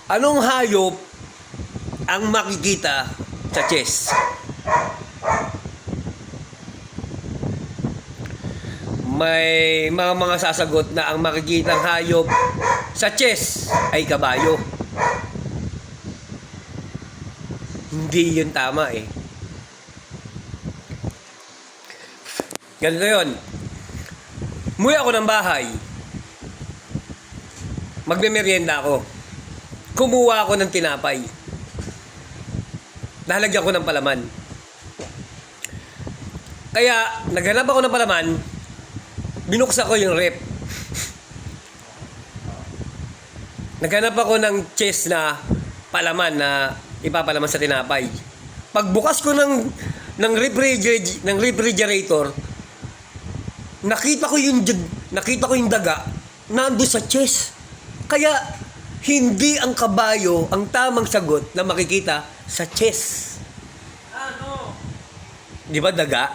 Anong hayop ang makikita sa chess? May mga sasagot na ang makikitang hayop sa chess ay kabayo. Hindi yun tama eh. Ganito yun. Umuwi ako ng bahay. Magmemeryenda ako. Kumuha ako ng tinapay. Nahalagyan ko ng palaman. Kaya, naghanap ako ng palaman, binuksan ko yung rep. Naghanap ako ng chess na palaman na ipapalaman sa tinapay. Pagbukas ko ng refrigerator, nakita ko yung daga nandoon sa chess. Kaya hindi ang kabayo ang tamang sagot na makikita sa chess. Ano? Di ba daga?